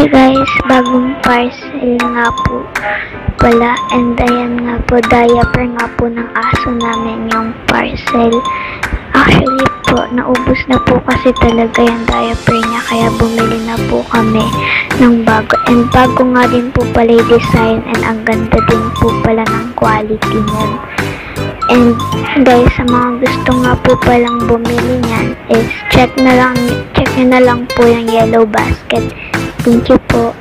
Hi guys, bagong parcel nga po pala, and ayan nga po, diaper nga po ng aso namin yung parcel. Actually po, naubos na po kasi talaga yung diaper niya, kaya bumili na po kami ng bago. And bago nga din po pala yung design, and ang ganda din po pala ng quality niyan. And guys, sa mga gusto nga po palang bumili niyan is check nyo na lang po yung yellow basket. Thank you po.